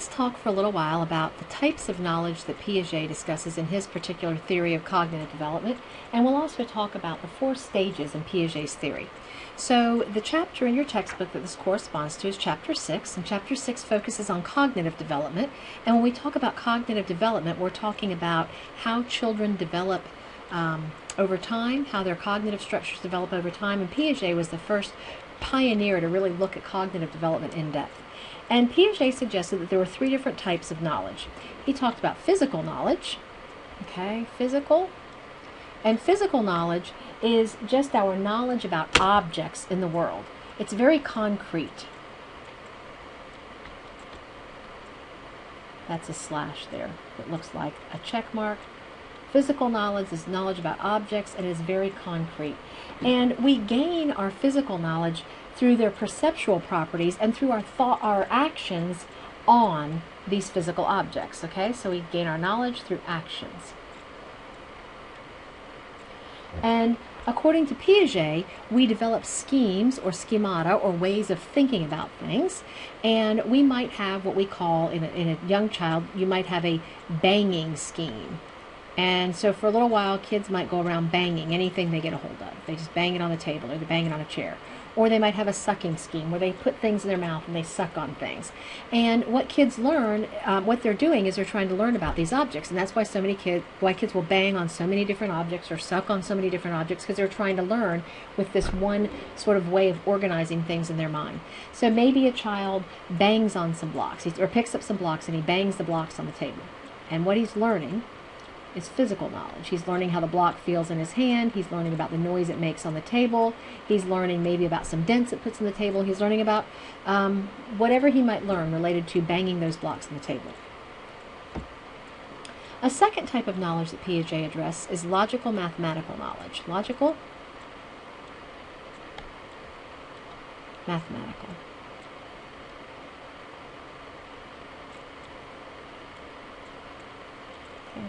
let's talk for a little while about the types of knowledge that Piaget discusses in his particular theory of cognitive development, and we'll also talk about the 4 stages in Piaget's theory. So the chapter in your textbook that this corresponds to is Chapter 6, and Chapter 6 focuses on cognitive development. And when we talk about cognitive development, we're talking about how children develop over time, how their cognitive structures develop over time, and Piaget was the first pioneer to really look at cognitive development in depth. And Piaget suggested that there were 3 different types of knowledge. He talked about physical knowledge, physical. And physical knowledge is just our knowledge about objects in the world. It's very concrete. That's a slash there. It looks like a check mark. Physical knowledge is knowledge about objects and is very concrete. And we gain our physical knowledge through their perceptual properties and through our actions on these physical objects. So we gain our knowledge through actions. And according to Piaget, we develop schemes or schemata or ways of thinking about things. And we might have what we call, in a young child, you might have a banging scheme. And so for a little while, kids might go around banging anything they get a hold of. They just bang it on the table or they bang it on a chair. Or they might have a sucking scheme where they put things in their mouth and they suck on things. And what kids learn, what they're doing is they're trying to learn about these objects. And that's why why kids will bang on so many different objects or suck on so many different objects, because they're trying to learn with this one sort of way of organizing things in their mind. So maybe a child bangs on some blocks or picks up some blocks and he bangs the blocks on the table. And what he's learning is physical knowledge. He's learning how the block feels in his hand. He's learning about the noise it makes on the table. He's learning maybe about some dents it puts on the table. He's learning about whatever he might learn related to banging those blocks on the table. A second type of knowledge that Piaget addressed is logical mathematical knowledge. Logical mathematical.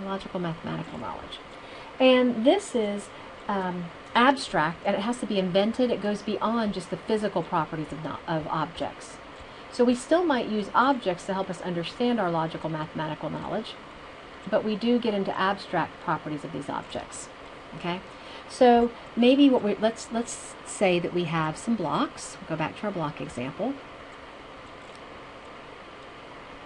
Logical mathematical knowledge. And this is abstract, and it has to be invented. It goes beyond just the physical properties of objects. So we still might use objects to help us understand our logical mathematical knowledge, but we do get into abstract properties of these objects. So maybe let's say that we have some blocks. We'll go back to our block example.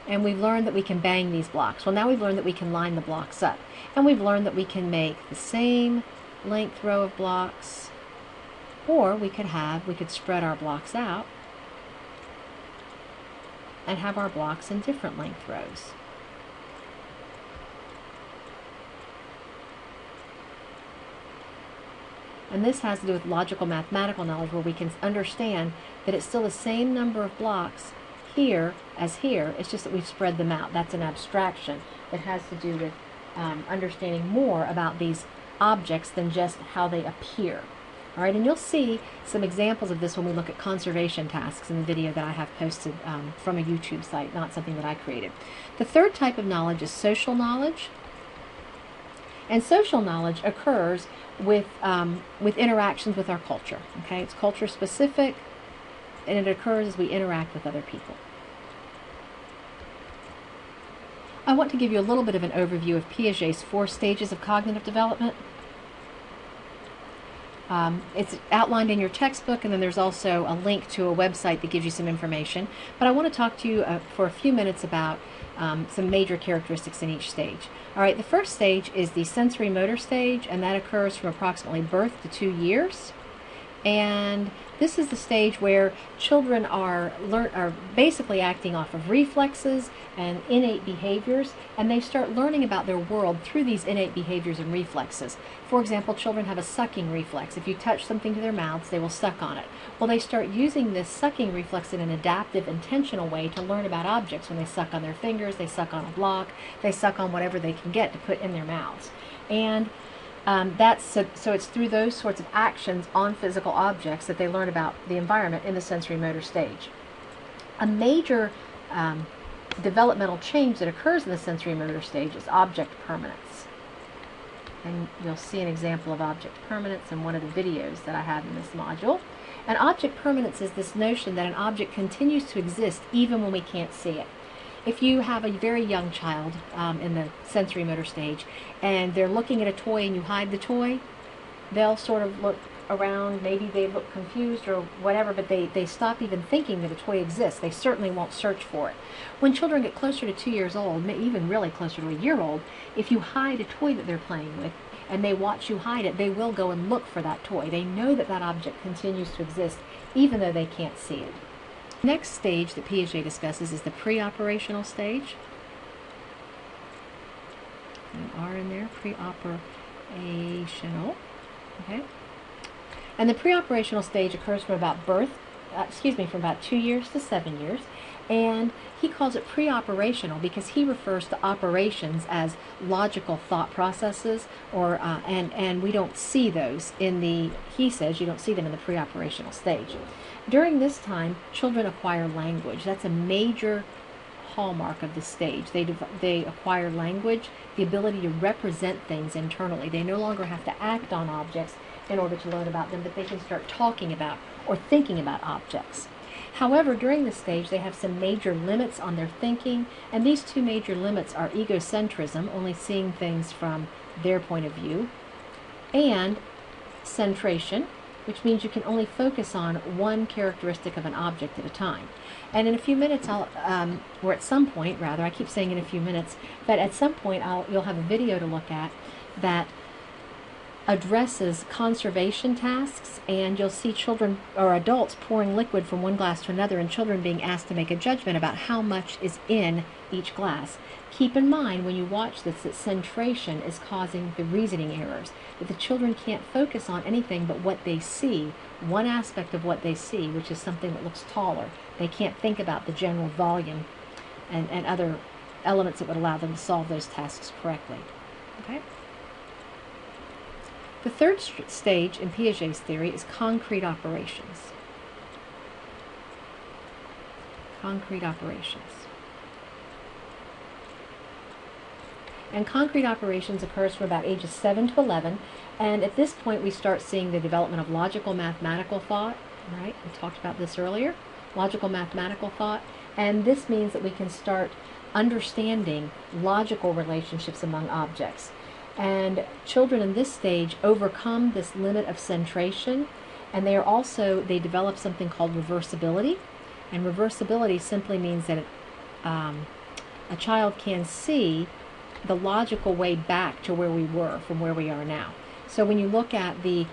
And we've learned that we can bang these blocks. Well, now we've learned that we can line the blocks up. And we've learned that we can make the same length row of blocks, or we could spread our blocks out and have our blocks in different length rows. And this has to do with logical mathematical knowledge, where we can understand that it's still the same number of blocks here as here. It's just that we've spread them out. That's an abstraction. It has to do with understanding more about these objects than just how they appear. All right, and you'll see some examples of this when we look at conservation tasks in the video that I have posted from a YouTube site, not something that I created. The third type of knowledge is social knowledge. And social knowledge occurs with interactions with our culture. It's culture specific, and it occurs as we interact with other people. I want to give you a little bit of an overview of Piaget's 4 stages of cognitive development. It's outlined in your textbook, and then there's also a link to a website that gives you some information. But I want to talk to you for a few minutes about some major characteristics in each stage. All right, the first stage is the sensory motor stage, and that occurs from approximately birth to 2 years. And this is the stage where children are basically acting off of reflexes and innate behaviors, and they start learning about their world through these innate behaviors and reflexes. For example, children have a sucking reflex. If you touch something to their mouths, they will suck on it. Well, they start using this sucking reflex in an adaptive, intentional way to learn about objects. When they suck on their fingers, they suck on a block, they suck on whatever they can get to put in their mouths. And so it's through those sorts of actions on physical objects that they learn about the environment in the sensory motor stage. A major developmental change that occurs in the sensory motor stage is object permanence. And you'll see an example of object permanence in one of the videos that I have in this module. And object permanence is this notion that an object continues to exist even when we can't see it. if you have a very young child in the sensory motor stage and they're looking at a toy and you hide the toy, they'll sort of look around, maybe they look confused or whatever, but they stop even thinking that a toy exists. They certainly won't search for it. When children get closer to 2 years old, even really closer to a year old, if you hide a toy that they're playing with and they watch you hide it, they will go and look for that toy. They know that that object continues to exist even though they can't see it. Next stage that Piaget discusses is the pre-operational stage. An R in there, pre-operational. Okay. And the pre-operational stage occurs from about from about 2 years to 7 years. And he calls it pre-operational because he refers to operations as logical thought processes, or and we don't see those he says you don't see them in the pre-operational stage. During this time, children acquire language. That's a major hallmark of the stage. They acquire language, the ability to represent things internally. They no longer have to act on objects in order to learn about them, but they can start talking about or thinking about objects. However, during this stage, they have some major limits on their thinking, and these two major limits are egocentrism, only seeing things from their point of view, and centration, which means you can only focus on one characteristic of an object at a time. And in a few minutes, or at some point, rather, I keep saying in a few minutes, but at some point you'll have a video to look at that addresses conservation tasks, and you'll see children or adults pouring liquid from one glass to another and children being asked to make a judgment about how much is in each glass. Keep in mind when you watch this that centration is causing the reasoning errors, that the children can't focus on anything but what they see, one aspect of what they see, which is something that looks taller. They can't think about the general volume and other elements that would allow them to solve those tasks correctly. Okay? The third stage in Piaget's theory is concrete operations. Concrete operations. And concrete operations occurs from about ages 7 to 11, and at this point we start seeing the development of logical mathematical thought, right? We talked about this earlier, logical mathematical thought, and this means that we can start understanding logical relationships among objects. And children in this stage overcome this limit of centration, and they develop something called reversibility. And reversibility simply means that a child can see the logical way back to where we were from where we are now. So when you look at the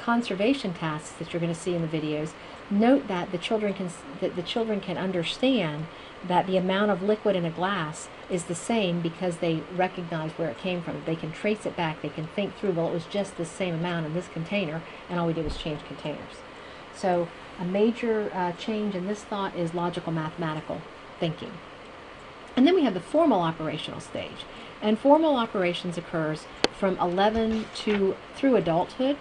conservation tasks that you're going to see in the videos, note that the children can understand that the amount of liquid in a glass is the same because they recognize where it came from. They can trace it back. They can think through, well, it was just the same amount in this container, and all we did was change containers. So a major change in this thought is logical mathematical thinking. And then we have the formal operational stage. And formal operations occurs from 11 through adulthood,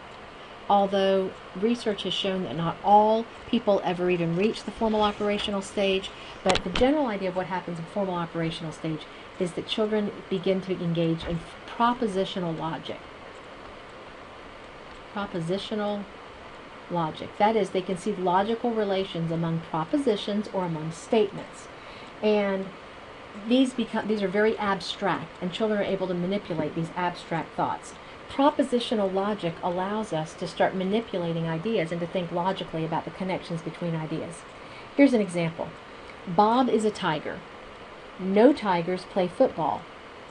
although research has shown that not all people ever even reach the formal operational stage. But the general idea of what happens in formal operational stage is that children begin to engage in propositional logic. Propositional logic. That is, they can see logical relations among propositions or among statements. And these are very abstract, and children are able to manipulate these abstract thoughts. Propositional logic allows us to start manipulating ideas and to think logically about the connections between ideas. Here's an example. Bob is a tiger. No tigers play football.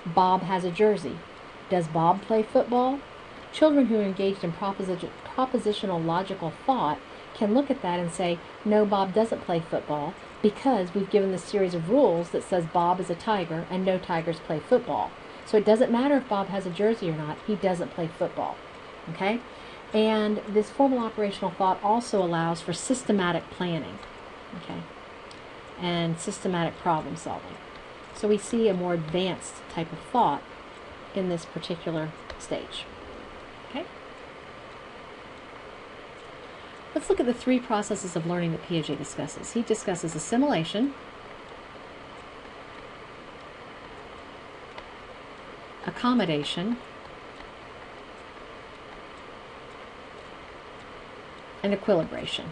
Bob has a jersey. Does Bob play football? Children who are engaged in propositional logical thought can look at that and say, no, Bob doesn't play football, because we've given this series of rules that says Bob is a tiger and no tigers play football. So it doesn't matter if Bob has a jersey or not, he doesn't play football. Okay? And this formal operational thought also allows for systematic planning. Okay? And systematic problem solving. So we see a more advanced type of thought in this particular stage. Okay? Let's look at the three processes of learning that Piaget discusses. He discusses assimilation, accommodation, and equilibration.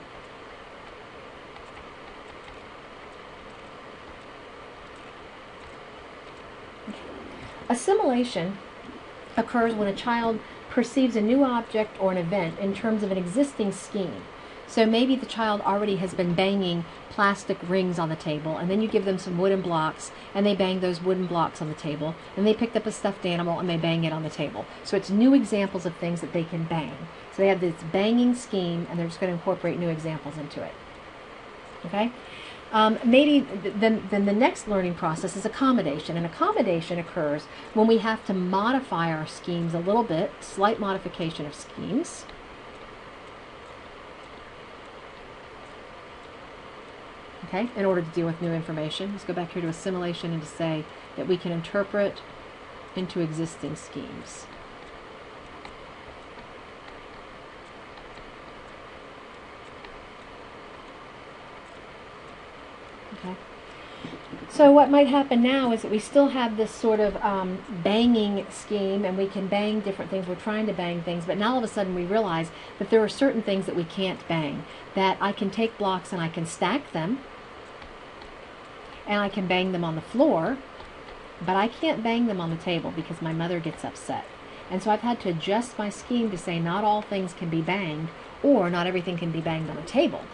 Assimilation occurs when a child perceives a new object or an event in terms of an existing scheme. So maybe the child already has been banging plastic rings on the table, and then you give them some wooden blocks, and they bang those wooden blocks on the table, and they picked up a stuffed animal, and they bang it on the table. So it's new examples of things that they can bang. So they have this banging scheme, and they're just going to incorporate new examples into it. Okay? Maybe then the next learning process is accommodation. And accommodation occurs when we have to modify our schemes a little bit, slight modification of schemes. Okay, in order to deal with new information. Let's go back here to assimilation and to say that we can interpret into existing schemes. Okay. So what might happen now is that we still have this sort of banging scheme, and we can bang different things. We're trying to bang things, but now all of a sudden we realize that there are certain things that we can't bang. That I can take blocks and I can stack them, and I can bang them on the floor, but I can't bang them on the table because my mother gets upset. And so I've had to adjust my scheme to say not all things can be banged, or not everything can be banged on a table.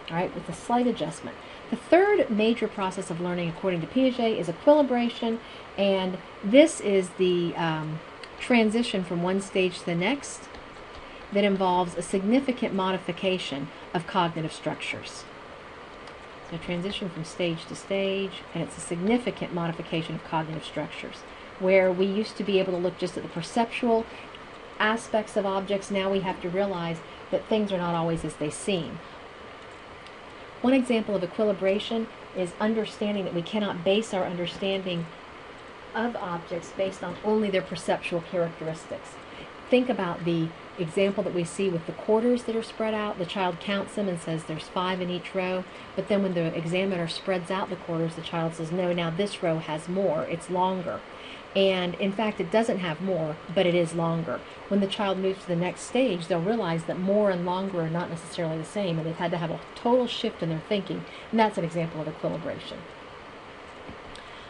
All right, with a slight adjustment. The third major process of learning, according to Piaget, is equilibration, and this is the transition from one stage to the next that involves a significant modification of cognitive structures. So transition from stage to stage, and it's a significant modification of cognitive structures. Where we used to be able to look just at the perceptual aspects of objects, now we have to realize that things are not always as they seem. One example of equilibration is understanding that we cannot base our understanding of objects based on only their perceptual characteristics. Think about the example that we see with the quarters that are spread out. The child counts them and says there's 5 in each row, but then when the examiner spreads out the quarters, the child says, no, now this row has more, it's longer. And in fact, it doesn't have more, but it is longer. When the child moves to the next stage, they'll realize that more and longer are not necessarily the same, and they've had to have a total shift in their thinking, and that's an example of equilibration.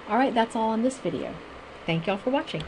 All right, that's all on this video. Thank y'all for watching.